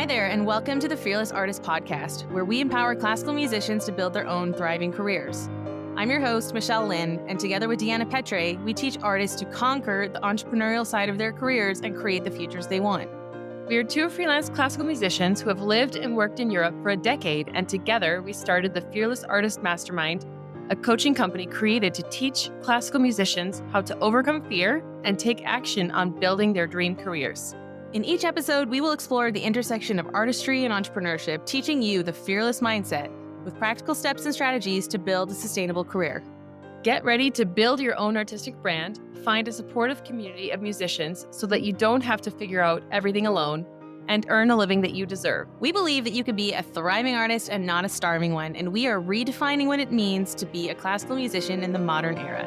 there, and welcome to the Fearless Artist Podcast, where we empower classical musicians to build their own thriving careers. I'm your host, Michelle Lynne, and together with Deanna Petre, we teach artists to conquer the entrepreneurial side of their careers and create the futures they want. We are two freelance classical musicians who have lived and worked in Europe for a decade, and together we started the Fearless Artist Mastermind, a coaching company created to teach classical musicians how to overcome fear and take action on building their dream careers. In each episode, we will explore the intersection of artistry and entrepreneurship, teaching you the fearless mindset with practical steps and strategies to build a sustainable career. Get ready to build your own artistic brand, find a supportive community of musicians so that you don't have to figure out everything alone, and earn a living that you deserve. We believe that you can be a thriving artist and not a starving one, and we are redefining what it means to be a classical musician in the modern era.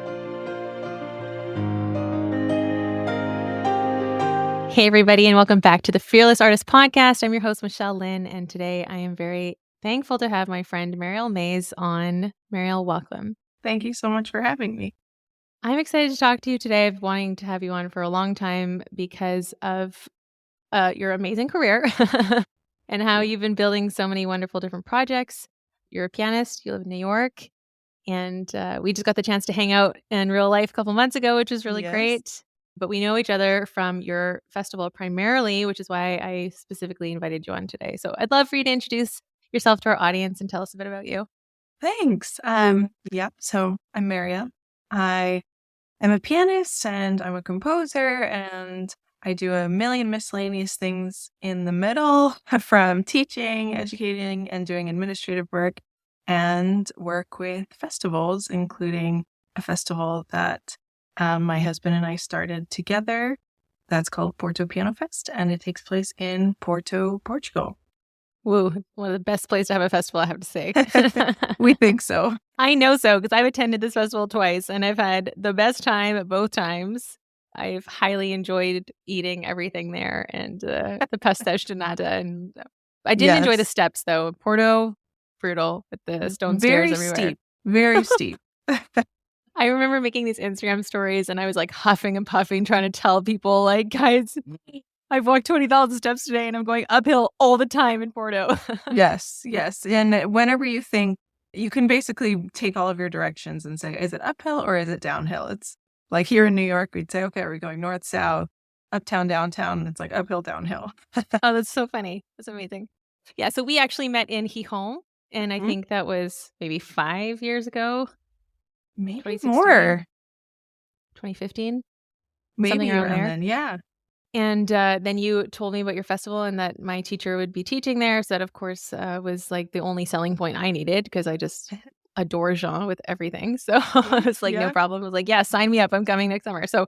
Hey, everybody, and welcome back to the Fearless Artist Podcast. I'm your host, Michelle Lynne, and today I am very thankful to have my friend Mariel Mayz on. Mariel, welcome. Thank you so much for having me. I'm excited to talk to you today. I've been wanting to have you on for a long time because of your amazing career and how you've been building so many wonderful different projects. You're a pianist, you live in New York, and we just got the chance to hang out in real life a couple months ago, which was really great. But we know each other from your festival primarily, which is why I specifically invited you on today. So I'd love for you to introduce yourself to our audience and tell us a bit about you. Thanks. So I'm Mariel. I am a pianist and I'm a composer, and I do a million miscellaneous things in the middle, from teaching, educating, and doing administrative work, and work with festivals, including a festival that my husband and I started together. That's called Porto Piano Fest, and it takes place in Porto, Portugal. Woo, one of the best places to have a festival, I have to say. We think so. I know so, because I've attended this festival twice, and I've had the best time at both times. I've highly enjoyed eating everything there, and the pastéis de nata. And I didn't enjoy the steps, though. Porto, brutal, with the stone stairs everywhere. Very steep. I remember making these Instagram stories, and I was like huffing and puffing, trying to tell people, like, guys, I've walked 20,000 steps today, and I'm going uphill all the time in Porto. Yes. And whenever you think, you can basically take all of your directions and say, is it uphill or is it downhill? It's like here in New York, we'd say, okay, are we going north, south, uptown, downtown? And it's like uphill, downhill. Oh, that's so funny. That's amazing. Yeah, so we actually met in Gijón, and I think that was maybe 5 years ago. Maybe more. 2015? Maybe something around there. Then, yeah. And then you told me about your festival and that my teacher would be teaching there. So that, of course, was like the only selling point I needed, because I just adore Jean with everything. So I was like, no problem. I was like, yeah, sign me up. I'm coming next summer. So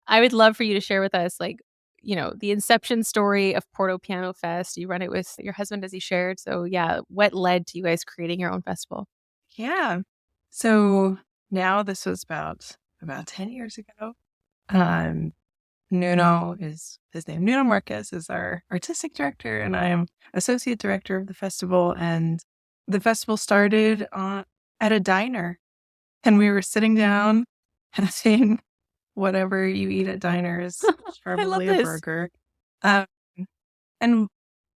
I would love for you to share with us, like, you know, the inception story of Porto Piano Fest. You run it with your husband, as he shared. So yeah, what led to you guys creating your own festival? Yeah. So now this was about 10 years ago. Nuno is his name. Nuno Marquez is our artistic director, and I am associate director of the festival. And the festival started at a diner, and we were sitting down and saying, whatever you eat at diners, probably a burger. And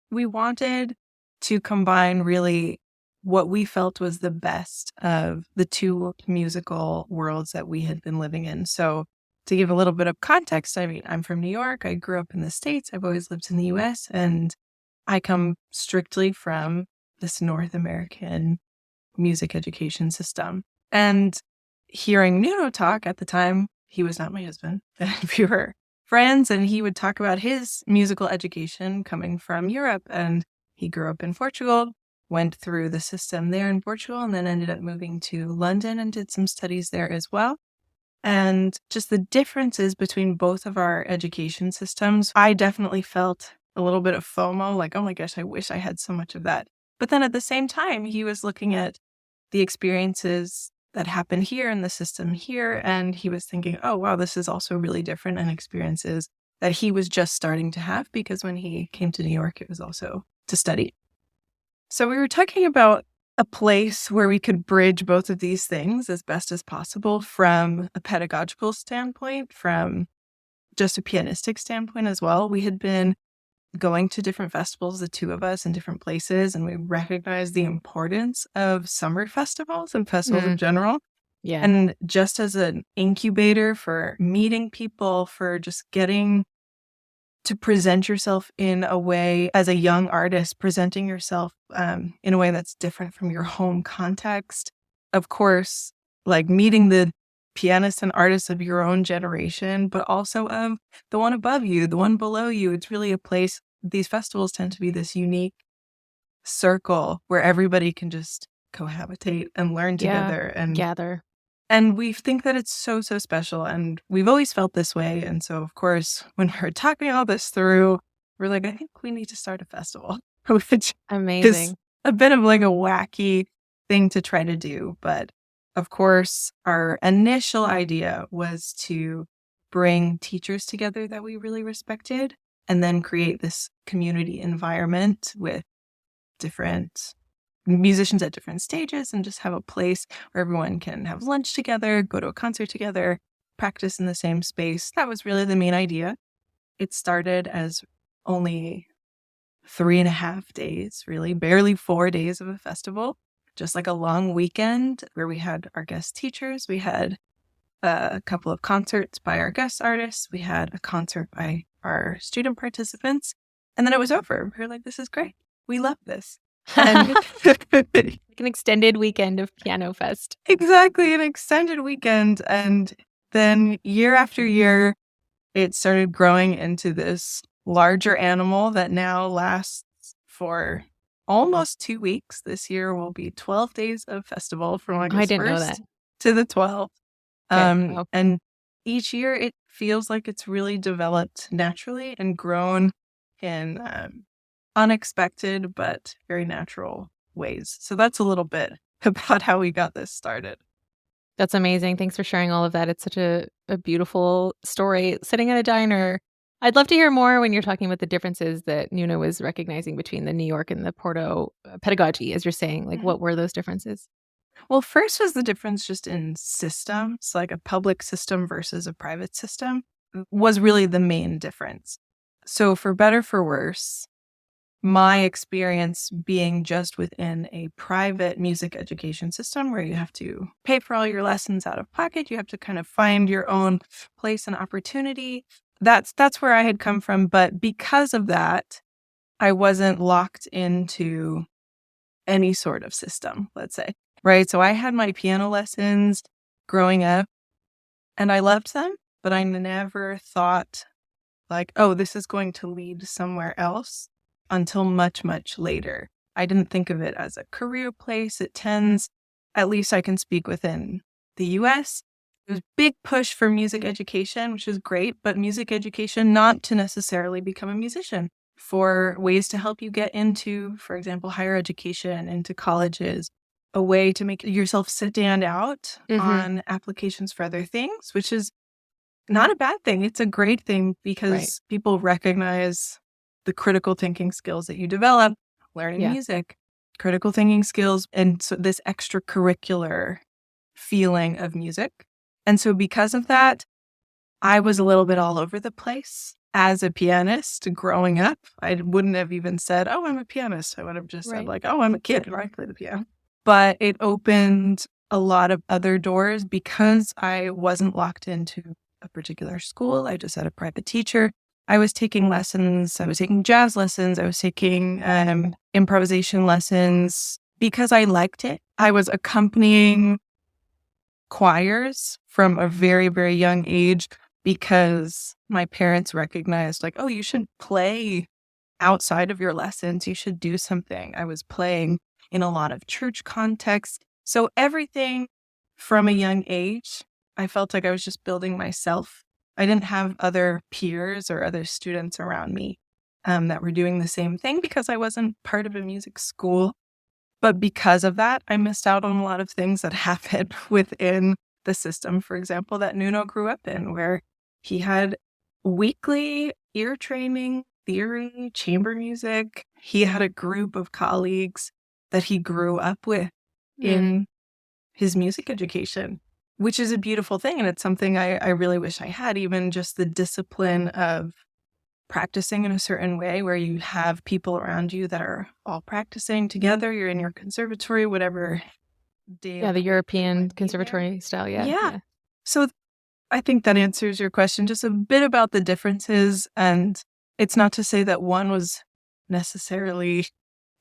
we wanted to combine really what we felt was the best of the two musical worlds that we had been living in. So to give a little bit of context, I mean, I'm from New York. I grew up in the States. I've always lived in the US, and I come strictly from this North American music education system. And hearing Nuno talk at the time, he was not my husband. We were friends, and he would talk about his musical education coming from Europe. And he grew up in Portugal, went through the system there in Portugal, and then ended up moving to London and did some studies there as well. And just the differences between both of our education systems, I definitely felt a little bit of FOMO, like, oh my gosh, I wish I had so much of that. But then at the same time, he was looking at the experiences that happened here in the system here, and he was thinking, oh, wow, this is also really different, and experiences that he was just starting to have, because when he came to New York, it was also to study. So we were talking about a place where we could bridge both of these things as best as possible from a pedagogical standpoint, from just a pianistic standpoint as well. We had been going to different festivals, the two of us in different places, and we recognized the importance of summer festivals and festivals in general. Yeah. And just as an incubator for meeting people, for just getting to present yourself in a way as a young artist, presenting yourself in a way that's different from your home context. Of course, like meeting the pianists and artists of your own generation, but also of the one above you, the one below you. It's really a place. These festivals tend to be this unique circle where everybody can just cohabitate and learn together and gather. And we think that it's so, so special. And we've always felt this way. And so, of course, when we're talking all this through, we're like, I think we need to start a festival, which is Amazing. a bit of like a wacky thing to try to do. But of course, our initial idea was to bring teachers together that we really respected and then create this community environment with different musicians at different stages and just have a place where everyone can have lunch together, go to a concert together, practice in the same space. That was really the main idea. It started as only 3.5 days, really, barely 4 days of a festival, just like a long weekend where we had our guest teachers. We had a couple of concerts by our guest artists. We had a concert by our student participants. And then it was over. We were like, this is great. We love this. And an extended weekend of Piano Fest. Exactly, an extended weekend. And then year after year, it started growing into this larger animal that now lasts for almost 2 weeks. This year will be 12 days of festival from August I didn't know 1st that. to the 12th. Okay. Wow. And each year it feels like it's really developed naturally and grown in unexpected but very natural ways. So that's a little bit about how we got this started. That's amazing. Thanks for sharing all of that. It's such a beautiful story. Sitting at a diner. I'd love to hear more when you're talking about the differences that Nuno was recognizing between the New York and the Porto pedagogy, as you're saying. Like, what were those differences? Well, first was the difference just in systems, like a public system versus a private system was really the main difference. So for better, for worse, my experience being just within a private music education system where you have to pay for all your lessons out of pocket, you have to kind of find your own place and opportunity. That's where I had come from. But because of that, I wasn't locked into any sort of system, let's say, right? So I had my piano lessons growing up and I loved them, but I never thought like, oh, this is going to lead somewhere else until much, much later. I didn't think of it as a career place. It tends, at least I can speak within the US, there's a big push for music education, which is great, but music education not to necessarily become a musician, for ways to help you get into, for example, higher education, into colleges, a way to make yourself stand out on applications for other things, which is not a bad thing. It's a great thing because people recognize the critical thinking skills that you develop learning music, critical thinking skills, and so this extracurricular feeling of music. And so because of that, I was a little bit all over the place as a pianist growing up. I wouldn't have even said, oh, I'm a pianist. I would have just said like, oh, I'm a kid and I play the piano. But it opened a lot of other doors because I wasn't locked into a particular school. I just had a private teacher. I was taking lessons. I was taking jazz lessons. I was taking improvisation lessons because I liked it. I was accompanying choirs from a very, very young age because my parents recognized like, oh, you should play outside of your lessons. You should do something. I was playing in a lot of church contexts. So everything from a young age, I felt like I was just building myself. I didn't have other peers or other students around me that were doing the same thing because I wasn't part of a music school. But because of that, I missed out on a lot of things that happened within the system, for example, that Nuno grew up in, where he had weekly ear training, theory, chamber music. He had a group of colleagues that he grew up with in his music education, which is a beautiful thing. And it's something I really wish I had, even just the discipline of practicing in a certain way where you have people around you that are all practicing together. You're in your conservatory, whatever day. Yeah, of the week European might be there. conservatory style. Yeah. So I think that answers your question, just a bit about the differences. And it's not to say that one was necessarily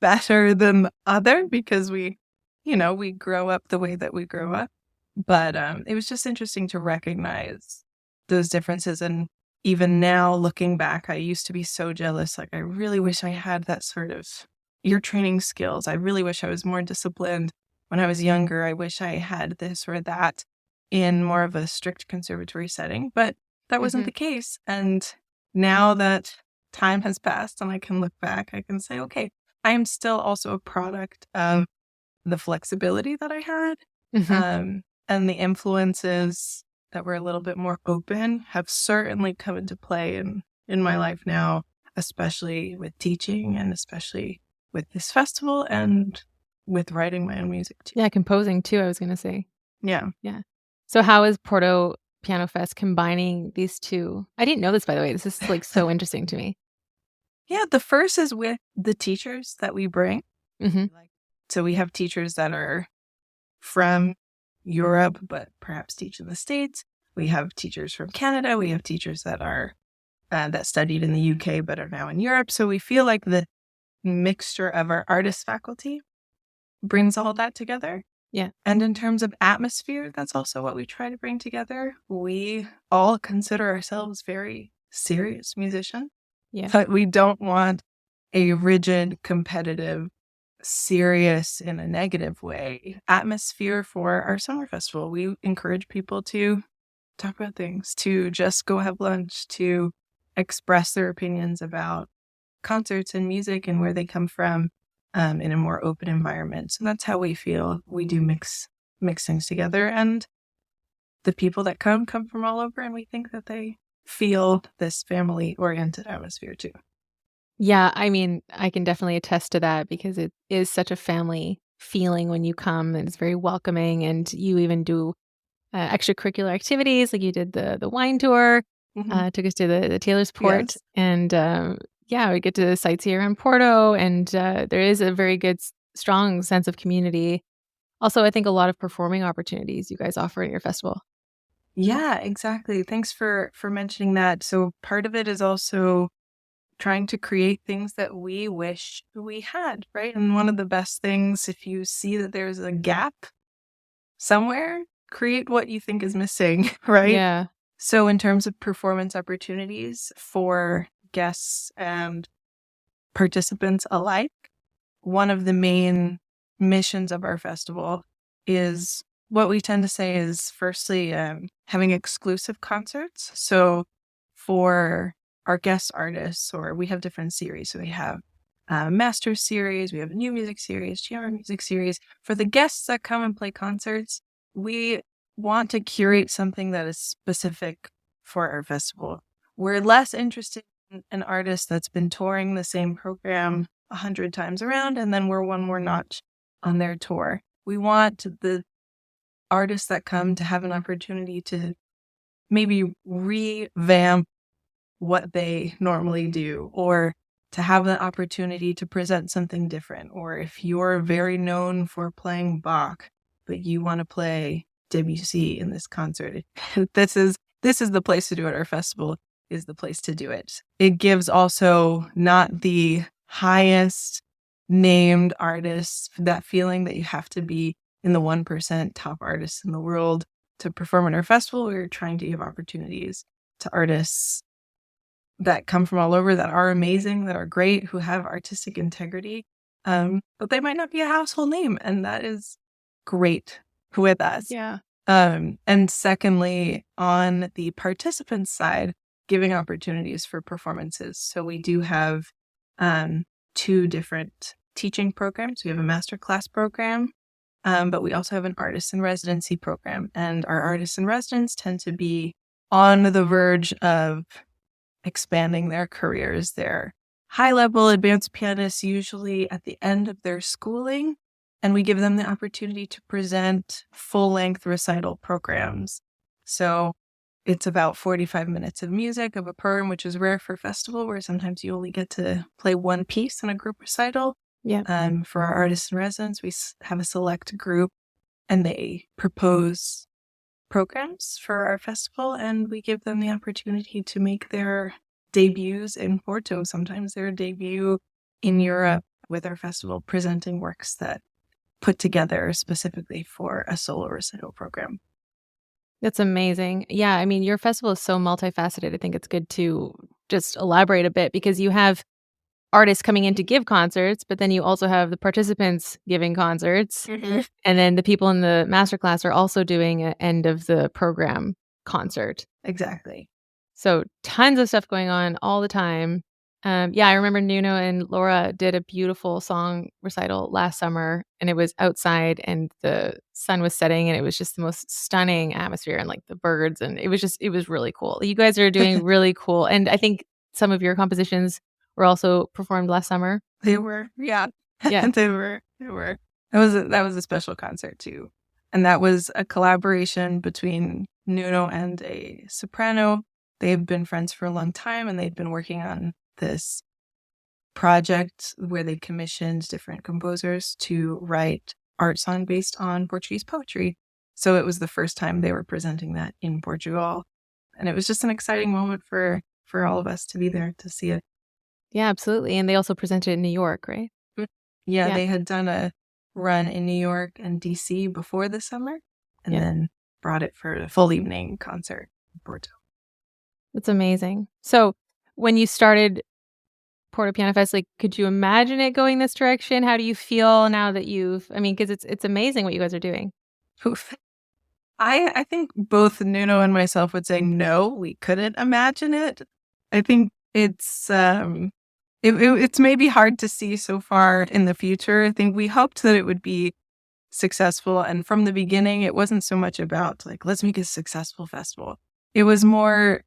better than the other, because we grow up the way that we grow up. But it was just interesting to recognize those differences. And even now, looking back, I used to be so jealous. Like, I really wish I had that sort of ear training skills. I really wish I was more disciplined when I was younger. I wish I had this or that in more of a strict conservatory setting, but that wasn't the case. And now that time has passed and I can look back, I can say, okay, I am still also a product of the flexibility that I had. And the influences that were a little bit more open have certainly come into play in my life now, especially with teaching and especially with this festival and with writing my own music too. Yeah, composing too, I was going to say. Yeah. So how is Porto Piano Fest combining these two? I didn't know this, by the way. This is like so interesting to me. Yeah, the first is with the teachers that we bring. So we have teachers that are from Europe, but perhaps teach in the States. We have teachers from Canada. We have teachers that are that studied in the UK but are now in Europe. So we feel like the mixture of our artist faculty brings all that together. Yeah. And in terms of atmosphere, that's also what we try to bring together. We all consider ourselves very serious musicians. Yeah. But we don't want a rigid, competitive, serious in a negative way atmosphere for our summer festival. We encourage people to talk about things, to just go have lunch, to express their opinions about concerts and music and where they come from in a more open environment. So that's how we feel. We do mix things together, and the people that come from all over, and we think that they feel this family-oriented atmosphere too. Yeah, I mean, I can definitely attest to that because it is such a family feeling when you come, and it's very welcoming. And you even do extracurricular activities, like you did the wine tour, took us to the Taylor's Port, and we get to sightsee around Porto, and there is a very good, strong sense of community. Also, I think a lot of performing opportunities you guys offer at your festival. Yeah, exactly. Thanks for mentioning that. So part of it is also trying to create things that we wish we had, right? And one of the best things, if you see that there's a gap somewhere, create what you think is missing, right? Yeah. So in terms of performance opportunities for guests and participants alike, one of the main missions of our festival is what we tend to say is firstly having exclusive concerts. So for our guest artists, or we have different series. So we have a master series, we have a new music series, chamber music series. For the guests that come and play concerts, we want to curate something that is specific for our festival. We're less interested in an artist that's been touring the same program 100 times around, and then we're one more notch on their tour. We want the artists that come to have an opportunity to maybe revamp what they normally do, or to have the opportunity to present something different. Or if you're very known for playing Bach, but you want to play Debussy in this concert, this is the place to do it. Our festival is the place to do it. It gives also not the highest named artists that feeling that you have to be in the 1% top artists in the world to perform at our festival. We're trying to give opportunities to artists that come from all over, that are amazing, that are great, who have artistic integrity, but they might not be a household name, and that is great with us. Yeah. And secondly, on the participant side, giving opportunities for performances. So we do have 2 different teaching programs. We have a masterclass program, but we also have an artist in residency program. And our artists in residence tend to be on the verge of expanding their careers. They're high-level advanced pianists, usually at the end of their schooling, and we give them the opportunity to present full-length recital programs. So it's about 45 minutes of music of a program, which is rare for a festival where sometimes you only get to play one piece in a group recital. Yeah. For our artists in residence, we have a select group and they propose programs for our festival, and we give them the opportunity to make their debuts in Porto, sometimes their debut in Europe with our festival, presenting works that put together specifically for a solo recital program. That's amazing. Yeah, I mean, your festival is so multifaceted. I think it's good to just elaborate a bit because you have artists coming in to give concerts, but then you also have the participants giving concerts. Mm-hmm. And then the people in the masterclass are also doing an end of the program concert. Exactly. So tons of stuff going on all the time. Yeah, I remember Nuno and Laura did a beautiful song recital last summer, and it was outside and the sun was setting, and it was just the most stunning atmosphere and like the birds, and it was really cool. You guys are doing really cool, and I think some of your compositions were also performed last summer. They were, yeah. Yeah. They were. That was a special concert too. And that was a collaboration between Nuno and a soprano. They've been friends for a long time, and they'd been working on this project where they commissioned different composers to write art song based on Portuguese poetry. So it was the first time they were presenting that in Portugal. And it was just an exciting moment for all of us to be there to see it. Yeah, absolutely. And they also presented in New York, right? Yeah, they had done a run in New York and DC before the summer, and then brought it for a full evening concert in Porto. That's amazing. So when you started Porto Piano Fest, like, could you imagine it going this direction? How do you feel now that because it's amazing what you guys are doing. Oof. I think both Nuno and myself would say no, we couldn't imagine it. I think it's it's maybe hard to see so far in the future. I think we hoped that it would be successful, and from the beginning, it wasn't so much about like let's make a successful festival. It was more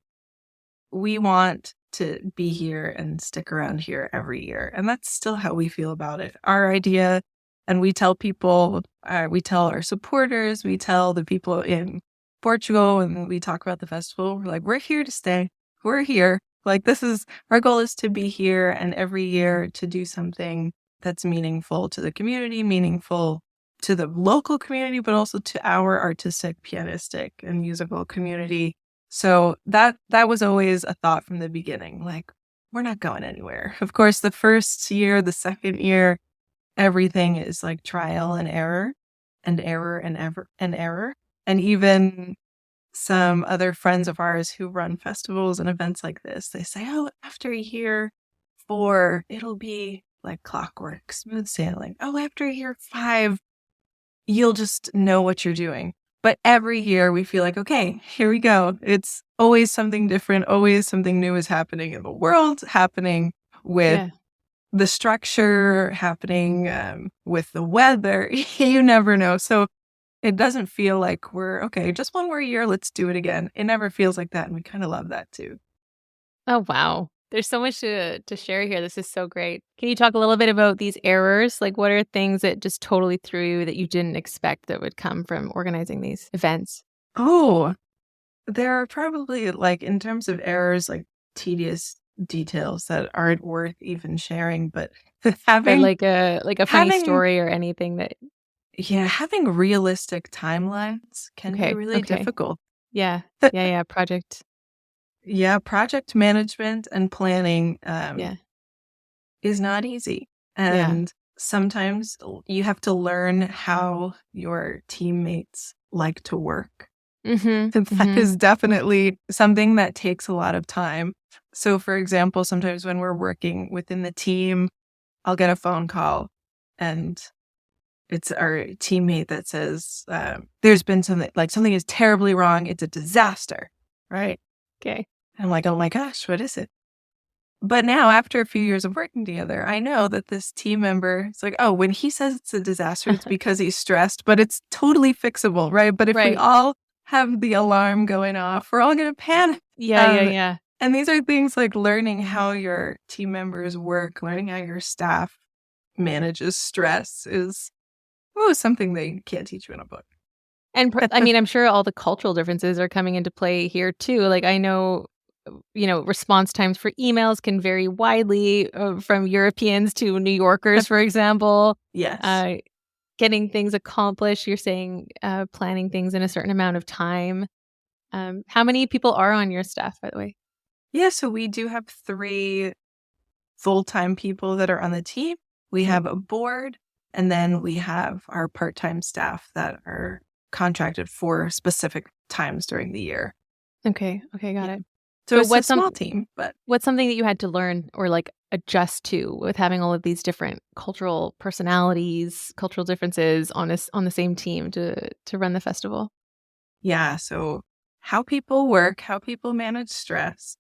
we want to be here and stick around here every year, and that's still how we feel about it. Our idea. And we tell people, we tell our supporters, we tell the people in Portugal, and we talk about the festival. We're like, we're here to stay. We're here. Like, our goal is to be here and every year to do something that's meaningful to the community, meaningful to the local community, but also to our artistic, pianistic, and musical community. So that was always a thought from the beginning. Like, we're not going anywhere. Of course, the first year, the second year, everything is like trial and error and error and ever and error. And even some other friends of ours who run festivals and events like this, they say, oh, after year 4, it'll be like clockwork, smooth sailing. Oh, after year 5, you'll just know what you're doing. But every year we feel like, okay, here we go. It's always something different. Always something new is happening in the world, happening with the structure, happening with the weather. You never know. So it doesn't feel like we're, okay, just one more year, let's do it again. It never feels like that. And we kind of love that too. Oh, wow. There's so much to share here. This is so great. Can you talk a little bit about these errors? Like, what are things that just totally threw you that you didn't expect that would come from organizing these events? Oh, there are probably, like, in terms of errors, like tedious details that aren't worth even sharing, but having like a funny story or anything that having realistic timelines can be really difficult. Yeah. Project. Yeah, project management and planning is not easy. And sometimes you have to learn how your teammates like to work. That is definitely something that takes a lot of time. So, for example, sometimes when we're working within the team, I'll get a phone call and it's our teammate that says, there's been something is terribly wrong. It's a disaster, right? Okay. I'm like, oh my gosh, what is it? But now, after a few years of working together, I know that this team member is like, oh, when he says it's a disaster, it's because he's stressed, but it's totally fixable, right? But if we all have the alarm going off, we're all going to panic. Yeah. And these are things like learning how your team members work, learning how your staff manages stress is something they can't teach you in a book. And I mean, I'm sure all the cultural differences are coming into play here too. Like I know, response times for emails can vary widely from Europeans to New Yorkers, for example. Yes. Getting things accomplished, you're saying planning things in a certain amount of time. How many people are on your staff, by the way? Yeah, so we do have 3 full-time people that are on the team. We have a board, and then we have our part-time staff that are contracted for specific times during the year. Okay, got it. So it's a small team, but What's something that you had to learn or like adjust to with having all of these different cultural personalities, cultural differences on the same team to run the festival? yeah, so how people work, how people manage stress.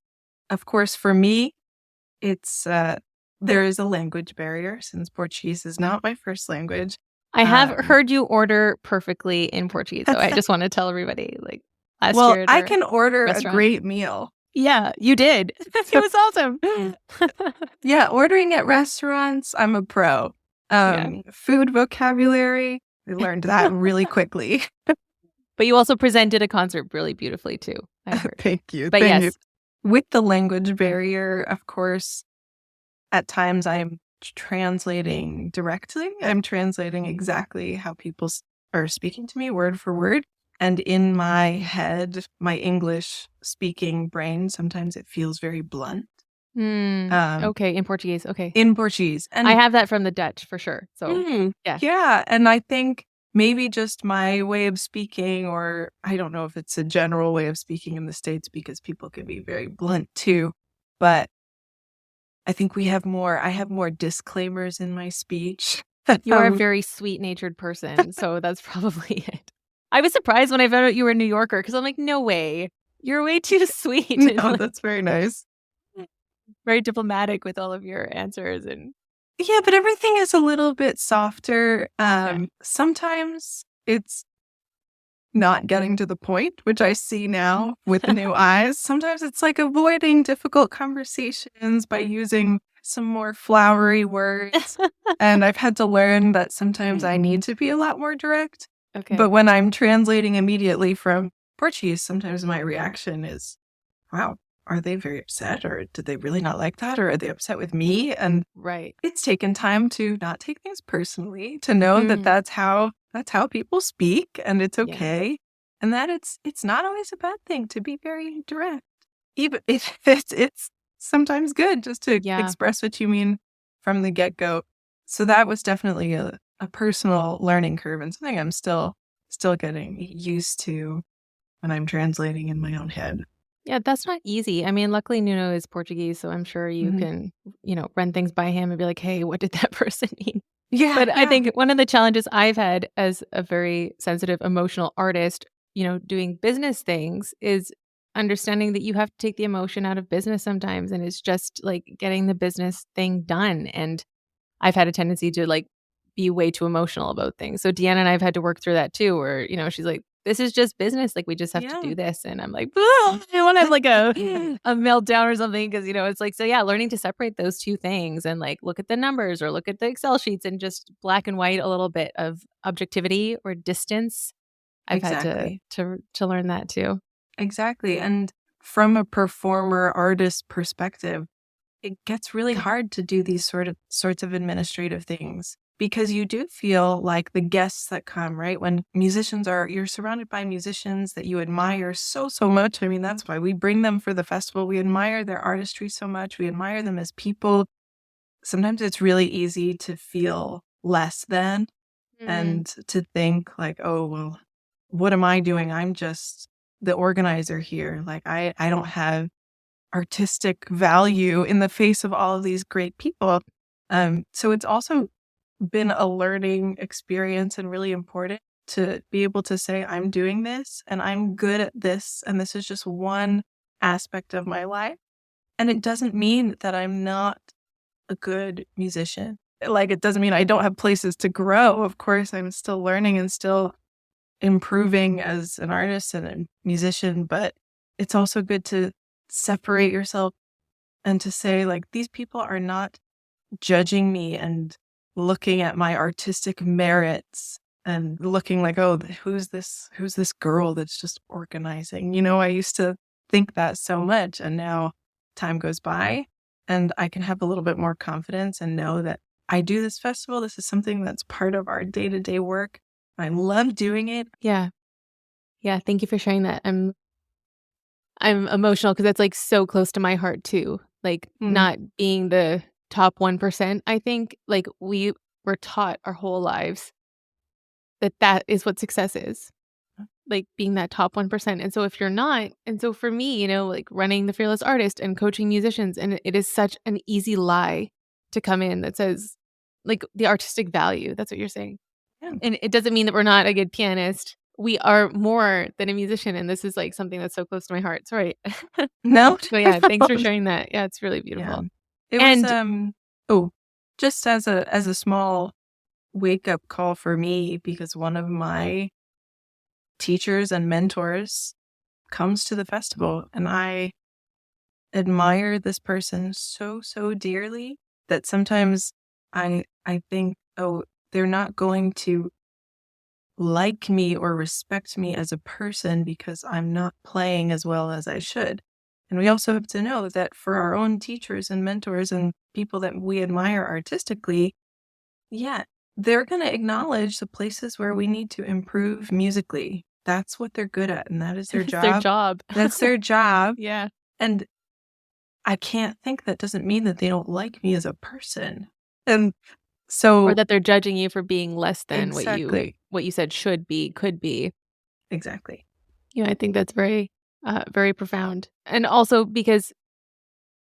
Of course, for me, it's there is a language barrier since Portuguese is not my first language. I have heard you order perfectly in Portuguese, so I just want to tell everybody, like last Well, year at I our can order a restaurant. great meal. Yeah, you did. It was awesome. Yeah, ordering at restaurants, I'm a pro. Yeah. Food vocabulary, I learned that really quickly. But you also presented a concert really beautifully too, I heard. Thank you. But Thank you. yes. With the language barrier, of course, at times I'm translating directly. I'm translating exactly how people are speaking to me word for word. And in my head, my English speaking brain, sometimes it feels very blunt. Okay, in Portuguese. Okay. In Portuguese. And I have that from the Dutch for sure. So, yeah. Yeah. And I think maybe just my way of speaking, or I don't know if it's a general way of speaking in the States because people can be very blunt too. But I think I have more disclaimers in my speech. You are a very sweet-natured person, so that's probably it. I was surprised when I found out you were a New Yorker because I'm like, no way. You're way too sweet. No, that's very nice. Very diplomatic with all of your answers. And yeah, but everything is a little bit softer. Sometimes it's not getting to the point, which I see now with the new eyes. Sometimes it's like avoiding difficult conversations by using some more flowery words. And I've had to learn that sometimes I need to be a lot more direct. Okay. But when I'm translating immediately from Portuguese, sometimes my reaction is, wow, are they very upset? Or did they really not like that? Or are they upset with me? And right. it's taken time to not take things personally, to know that that's how people speak, and it's okay. Yeah. And that it's not always a bad thing to be very direct. Even if it's sometimes good just to express what you mean from the get-go. So that was definitely a personal learning curve and something I'm still getting used to when I'm translating in my own head. Yeah, that's not easy. I mean, luckily Nuno is Portuguese, so I'm sure you can, run things by him and be like, hey, what did that person mean? Yeah. But I think one of the challenges I've had as a very sensitive, emotional artist, doing business things is understanding that you have to take the emotion out of business sometimes. And it's just like getting the business thing done. And I've had a tendency to like be way too emotional about things. So Deanna and I've had to work through that too, where, she's like, this is just business. Like, we just have to do this. And I'm like, I want to have like a meltdown or something. Cause it's like, so yeah, learning to separate those two things and like look at the numbers or look at the Excel sheets and just black and white, a little bit of objectivity or distance. I've had to learn that too. Exactly. And from a performer artist perspective, it gets really hard to do these sorts of administrative things because you do feel like the guests that come, right? When you're surrounded by musicians that you admire so much. I mean, that's why we bring them for the festival. We admire their artistry so much. We admire them as people. Sometimes it's really easy to feel less than and to think like, oh, well, what am I doing? I'm just the organizer here. Like I don't have artistic value in the face of all of these great people. So it's also been a learning experience and really important to be able to say, I'm doing this and I'm good at this. And this is just one aspect of my life. And it doesn't mean that I'm not a good musician. Like, it doesn't mean I don't have places to grow. Of course, I'm still learning and still improving as an artist and a musician, but it's also good to separate yourself and to say, like, these people are not judging me and looking at my artistic merits and looking like, oh, who's this girl that's just organizing? I used to think that so much, and now time goes by and I can have a little bit more confidence and know that I do this festival. This is something that's part of our day-to-day work. I love doing it. Yeah. Yeah. Thank you for sharing that. I'm emotional because that's like so close to my heart too. Like not being the top 1%. I think like we were taught our whole lives that is what success is. Like being that top 1%. And so if you're not, and so for me, like running the Fearless Artist and coaching musicians, and it is such an easy lie to come in that says like the artistic value. That's what you're saying. Yeah. And it doesn't mean that we're not a good pianist. We are more than a musician. And this is like something that's so close to my heart. Sorry. No. So yeah, thanks for sharing that. Yeah, it's really beautiful. It was just as a small wake-up call for me, because one of my teachers and mentors comes to the festival, and I admire this person so dearly that sometimes I think, oh, they're not going to like me or respect me as a person because I'm not playing as well as I should. And we also have to know that for our own teachers and mentors and people that we admire artistically, yeah, they're going to acknowledge the places where we need to improve musically. That's what they're good at, and that is their It's job. their job. That's their job. Yeah. And I can't think that doesn't mean that they don't like me as a person. And so, or that they're judging you for being less than exactly what you said should be, could be. Exactly. Yeah, I think that's very, very profound. And also because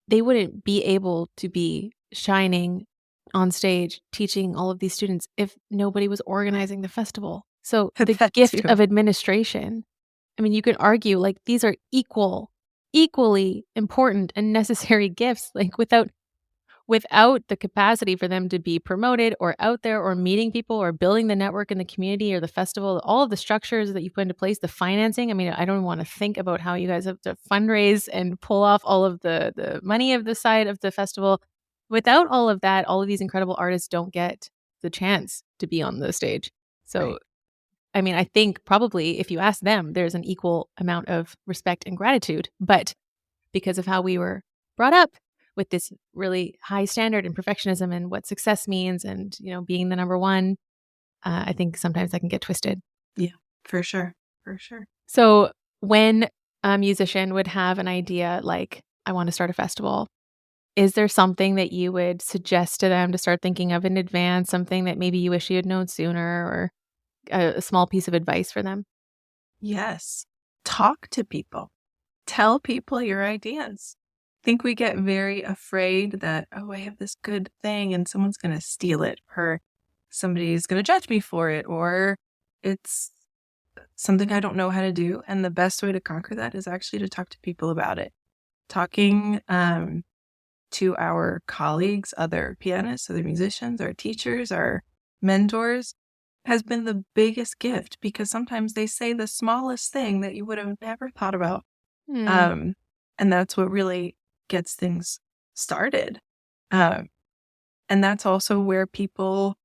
they wouldn't be able to be shining on stage, teaching all of these students if nobody was organizing the festival. So the That gift too. of administration, I mean, you could argue like these are equally important and necessary gifts. Like without the capacity for them to be promoted or out there or meeting people or building the network in the community or the festival, all of the structures that you put into place, the financing. I mean, I don't want to think about how you guys have to fundraise and pull off all of the money of the side of the festival. Without all of that, all of these incredible artists don't get the chance to be on the stage. So, Right. I mean, I think probably if you ask them, there's an equal amount of respect and gratitude. But because of how we were brought up with this really high standard and perfectionism and what success means and, being the number one, I think sometimes that can get twisted. Yeah, for sure. For sure. So when a musician would have an idea like, I want to start a festival, is there something that you would suggest to them to start thinking of in advance, something that maybe you wish you had known sooner, or a small piece of advice for them? Yes. Talk to people. Tell people your ideas. I think we get very afraid that, oh, I have this good thing and someone's going to steal it, or somebody's going to judge me for it, or it's something I don't know how to do. And the best way to conquer that is actually to talk to people about it. Talking to our colleagues, other pianists, other musicians, our teachers, our mentors has been the biggest gift, because sometimes they say the smallest thing that you would have never thought about. And that's what really gets things started. And that's also where people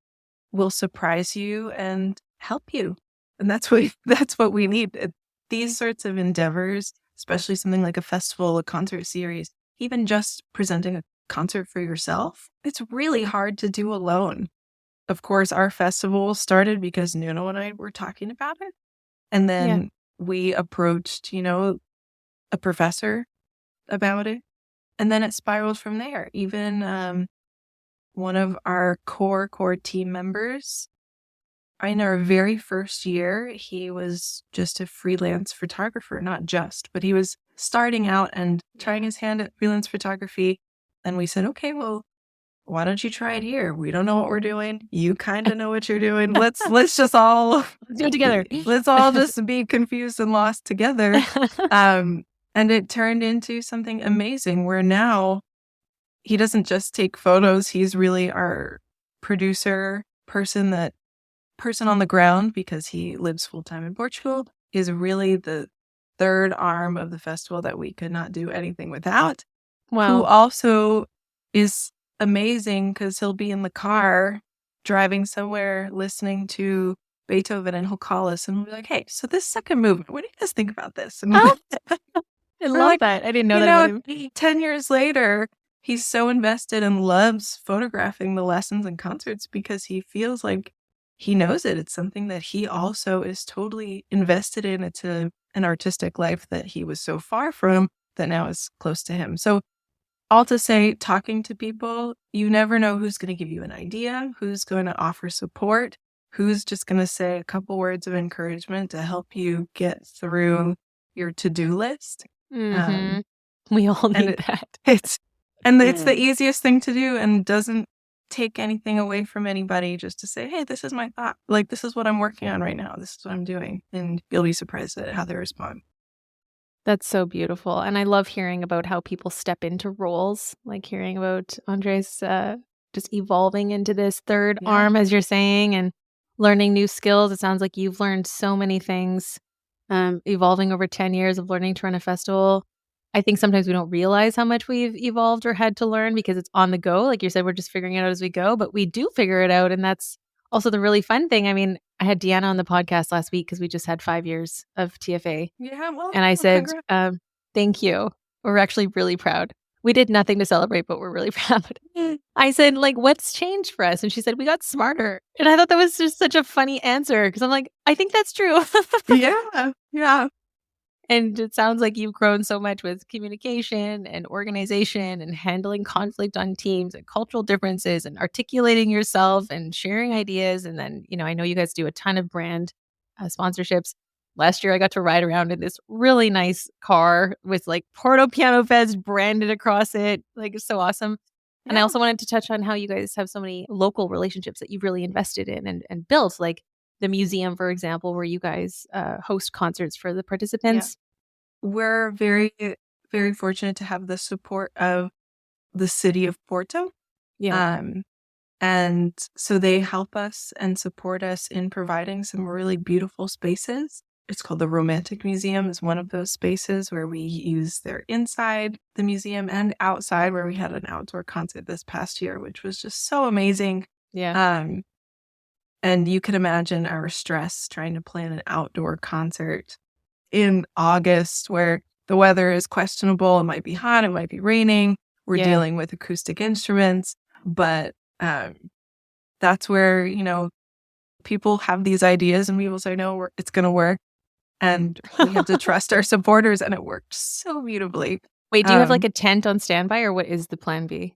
will surprise you and help you. And that's what we need. These sorts of endeavors, especially something like a festival, a concert series, even just presenting a concert for yourself, it's really hard to do alone. Of course, our festival started because Nuno and I were talking about it. And then we approached, a professor about it. And then it spiraled from there. Even one of our core team members, in our very first year, he was just a freelance photographer, but he was starting out and trying his hand at freelance photography. And we said, okay, well, why don't you try it here? We don't know what we're doing. You kind of know what you're doing. Let's just all do it together. Let's all just be confused and lost together. And it turned into something amazing, where now he doesn't just take photos. He's really our producer, person on the ground, because he lives full-time in Portugal, is really the third arm of the festival that we could not do anything without. Wow. Who also is amazing, because he'll be in the car driving somewhere listening to Beethoven, and he'll call us and we'll be like, hey, so this second movement, what do you guys think about this? And Oh, I we're love like, that. I didn't know that about him. 10 years later, he's so invested and loves photographing the lessons and concerts because he feels like he knows it. It's something that he also is totally invested in. It's an artistic life that he was so far from that now is close to him. So all to say, talking to people, you never know who's going to give you an idea, who's going to offer support, who's just going to say a couple words of encouragement to help you get through your to-do list. We all need that. It's the easiest thing to do and doesn't take anything away from anybody just to say, hey, this is my thought. Like, this is what I'm working on right now. This is what I'm doing. And you'll be surprised at how they respond. That's so beautiful. And I love hearing about how people step into roles, like hearing about Andres just evolving into this third arm, as you're saying, and learning new skills. It sounds like you've learned so many things, evolving over 10 years of learning to run a festival. I think sometimes we don't realize how much we've evolved or had to learn because it's on the go. Like you said, we're just figuring it out as we go, but we do figure it out. And that's also the really fun thing. I mean, I had Deanna on the podcast last week because we just had 5 years of TFA. Yeah, well, and I said, thank you. We're actually really proud. We did nothing to celebrate, but we're really proud. I said, like, what's changed for us? And she said, we got smarter. And I thought that was just such a funny answer because I'm like, I think that's true. Yeah. And it sounds like you've grown so much with communication and organization and handling conflict on teams and cultural differences and articulating yourself and sharing ideas. And then, I know you guys do a ton of brand sponsorships. Last year, I got to ride around in this really nice car with like Porto Piano Fest branded across it. Like, it's so awesome. And I also wanted to touch on how you guys have so many local relationships that you've really invested in and built, like the museum, for example, where you guys host concerts for the participants. We're very, very fortunate to have the support of the city of Porto. And so they help us and support us in providing some really beautiful spaces. It's called the Romantic Museum is one of those spaces where we use their inside the museum and outside where we had an outdoor concert this past year, which was just so amazing. And you can imagine our stress trying to plan an outdoor concert in August where the weather is questionable. It might be hot. It might be raining. We're dealing with acoustic instruments, but that's where, people have these ideas and people say, no, it's going to work. And we have to trust our supporters. And it worked so beautifully. Wait, do you have like a tent on standby or what is the plan B?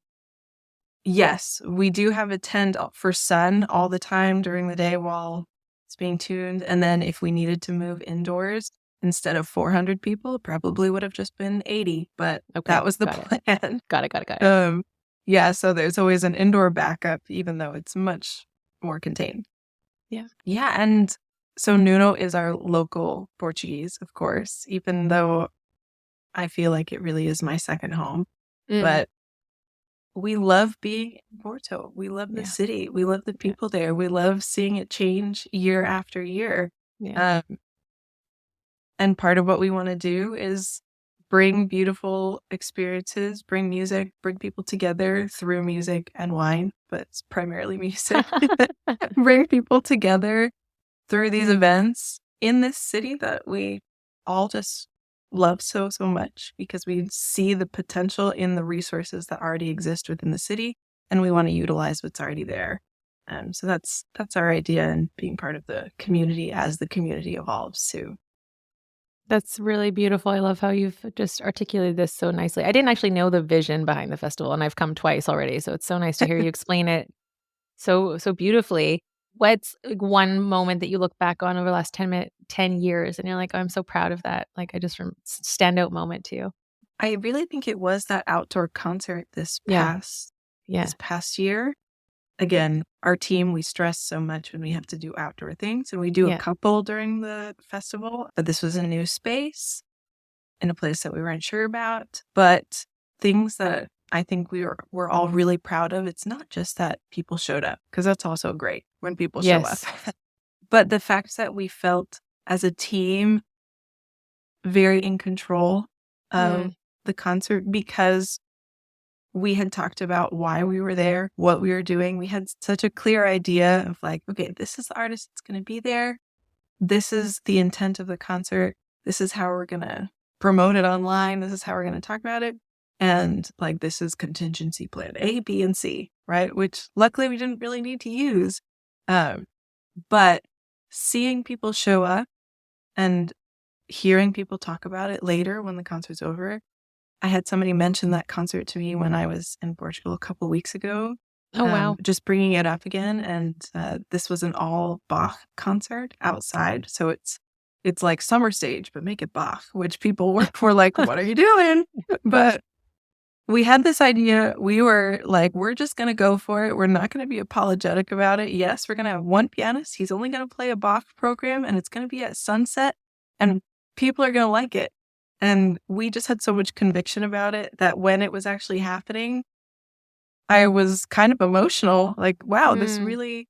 Yes, we do have a tent for sun all the time during the day while it's being tuned. And then if we needed to move indoors, instead of 400 people, it probably would have just been 80. But that was the plan. Got it. Yeah, so there's always an indoor backup, even though it's much more contained. Yeah, and so Nuno is our local Portuguese, of course, even though I feel like it really is my second home. But we love being in Porto. We love the city. We love the people there. We love seeing it change year after year. And part of what we want to do is bring beautiful experiences, bring music, bring people together through music and wine, but it's primarily music. Bring people together through these events in this city that we all just love so much because we see the potential in the resources that already exist within the city and we want to utilize what's already there. So that's our idea and being part of the community as the community evolves too. That's really beautiful. I love how you've just articulated this so nicely. I didn't actually know the vision behind the festival, and I've come twice already, so it's so nice to hear you explain it so beautifully. What's one moment that you look back on over the last 10 years, and you're like, oh, I'm so proud of that? Like, I just standout moment to you. I really think it was that outdoor concert this past year. Again, our team, we stress so much when we have to do outdoor things, and we do a couple during the festival, but this was a new space in a place that we weren't sure about. But things that I think we're all really proud of, it's not just that people showed up, because that's also great when people show up, but the fact that we felt as a team very in control of the concert because we had talked about why we were there, what we were doing. We had such a clear idea of like, okay, this is the artist that's going to be there. This is the intent of the concert. This is how we're going to promote it online. This is how we're going to talk about it. And like, this is contingency plan A, B, and C, right? Which luckily we didn't really need to use. But seeing people show up and hearing people talk about it later when the concert's over. I had somebody mention that concert to me when I was in Portugal a couple weeks ago. Oh, wow. Just bringing it up again. And this was an all Bach concert outside. So it's like summer stage, but make it Bach, which people were like, what are you doing? But we had this idea. We were like, we're just going to go for it. We're not going to be apologetic about it. Yes, we're going to have one pianist. He's only going to play a Bach program, and it's going to be at sunset, and people are going to like it. And we just had so much conviction about it that when it was actually happening, I was kind of emotional. Like, wow, this really,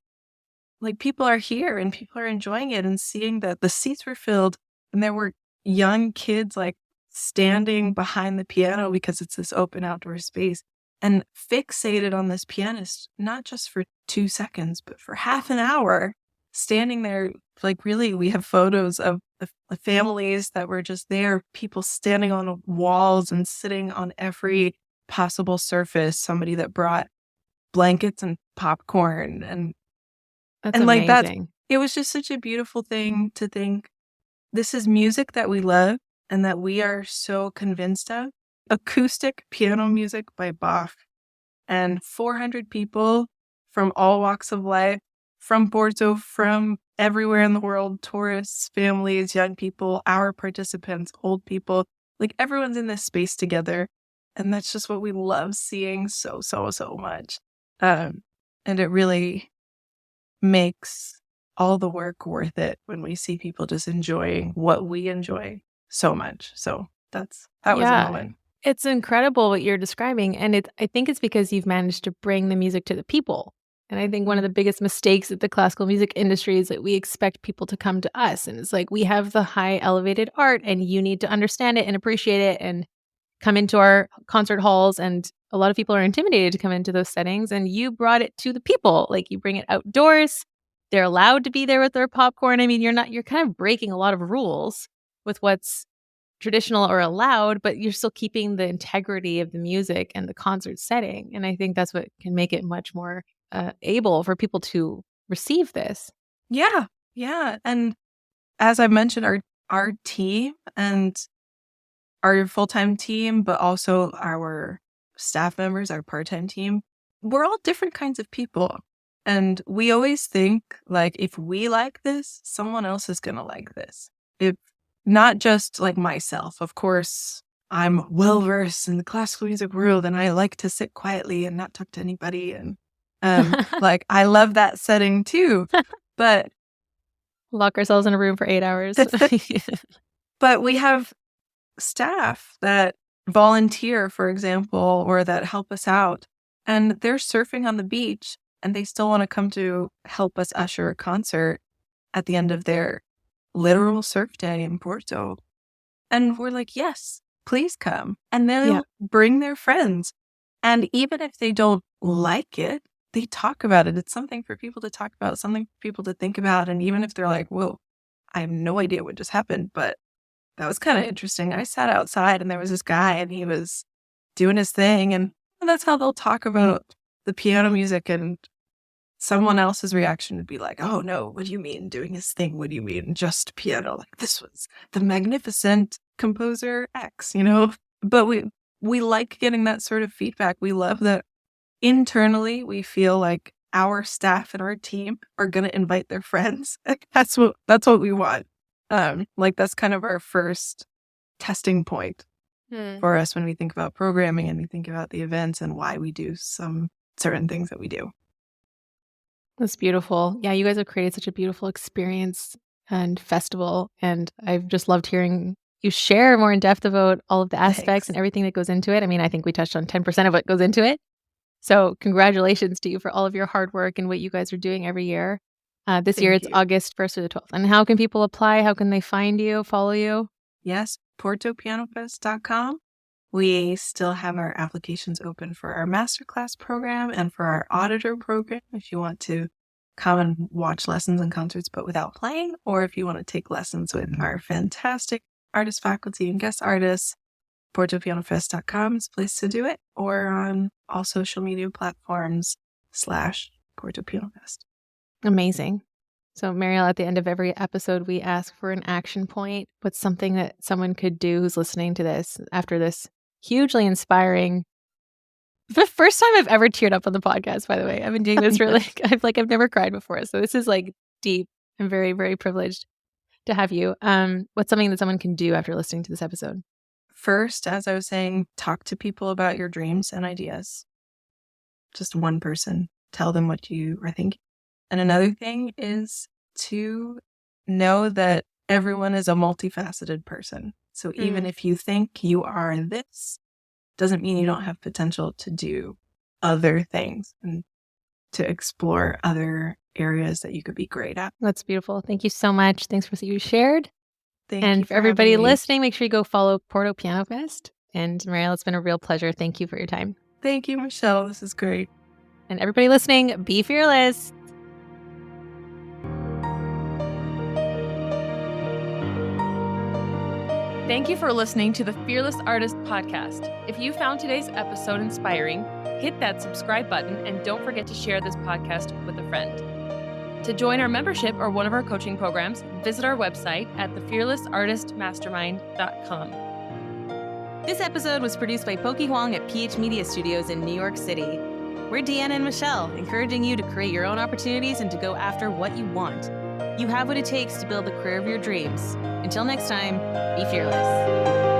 like, people are here and people are enjoying it, and seeing that the seats were filled and there were young kids like standing behind the piano because it's this open outdoor space and fixated on this pianist, not just for 2 seconds, but for half an hour, standing there. Like, really, we have photos of the families that were just there, people standing on walls and sitting on every possible surface, somebody that brought blankets and popcorn. And That's and like that, amazing. it was just such a beautiful thing to think, this is music that we love and that we are so convinced of. Acoustic piano music by Bach. And 400 people from all walks of life, from Porto, from everywhere in the world, tourists, families, young people, our participants, old people, like everyone's in this space together. And that's just what we love seeing so much. And it really makes all the work worth it when we see people just enjoying what we enjoy so much. So that was a moment. It's incredible what you're describing. And I think it's because you've managed to bring the music to the people. And I think one of the biggest mistakes at the classical music industry is that we expect people to come to us. And it's like, we have the high elevated art and you need to understand it and appreciate it and come into our concert halls. And a lot of people are intimidated to come into those settings. And you brought it to the people. Like, you bring it outdoors. They're allowed to be there with their popcorn. I mean, you're kind of breaking a lot of rules with what's traditional or allowed, but you're still keeping the integrity of the music and the concert setting. And I think that's what can make it much more able for people to receive this. Yeah. And as I mentioned, our team and our full-time team, but also our staff members, our part-time team, we're all different kinds of people. And we always think, like, if we like this, someone else is going to like this. If not just like myself, of course, I'm well-versed in the classical music world and I like to sit quietly and not talk to anybody. And like, I love that setting too, but lock ourselves in a room for 8 hours. But we have staff that volunteer, for example, or that help us out, and they're surfing on the beach and they still want to come to help us usher a concert at the end of their literal surf day in Porto. And we're like, yes, please come. And they'll bring their friends. And even if they don't like it, they talk about it. It's something for people to talk about, something for people to think about. And even if they're like, whoa, I have no idea what just happened, but that was kind of interesting. I sat outside and there was this guy and he was doing his thing. And that's how they'll talk about the piano music. And someone else's reaction would be like, oh no, what do you mean doing his thing? What do you mean just piano? Like, this was the magnificent composer X, you know? But we like getting that sort of feedback. We love that internally we feel like our staff and our team are going to invite their friends. That's what we want. Like, that's kind of our first testing point for us when we think about programming and we think about the events and why we do some certain things that we do. That's beautiful. Yeah, you guys have created such a beautiful experience and festival. And I've just loved hearing you share more in depth about all of the aspects and everything that goes into it. I mean, I think we touched on 10% of what goes into it. So congratulations to you for all of your hard work and what you guys are doing every year. This year it's August 1st through the 12th. And how can people apply? How can they find you, follow you? Yes, portopianofest.com. We still have our applications open for our masterclass program and for our auditor program if you want to come and watch lessons and concerts but without playing, or if you want to take lessons with our fantastic artist faculty and guest artists. PortoPianoFest.com is a place to do it, or on all social media platforms /Porto Piano Fest. Amazing. So, Mariel, at the end of every episode, we ask for an action point. What's something that someone could do who's listening to this after this hugely inspiring? The first time I've ever teared up on the podcast, by the way. I've been doing this really, I've never cried before. So this is like deep. I'm very, very privileged to have you. What's something that someone can do after listening to this episode? First, as I was saying, talk to people about your dreams and ideas. Just one person. Tell them what you are thinking. And another thing is to know that everyone is a multifaceted person. So even if you think you are this, doesn't mean you don't have potential to do other things and to explore other areas that you could be great at. That's beautiful. Thank you so much. Thanks for what you shared. Thank you and for for everybody having me. listening, make sure you go follow Porto Piano Fest. And Mariel, it's been a real pleasure. Thank you for your time. Thank you, Michelle. This is great. And everybody listening, be fearless. Thank you for listening to the Fearless Artist Podcast. If you found today's episode inspiring, hit that subscribe button and don't forget to share this podcast with a friend. To join our membership or one of our coaching programs, visit our website at thefearlessartistmastermind.com. This episode was produced by Pokey Huang at PH Media Studios in New York City. We're Deanna and Michelle, encouraging you to create your own opportunities and to go after what you want. You have what it takes to build the career of your dreams. Until next time, be fearless.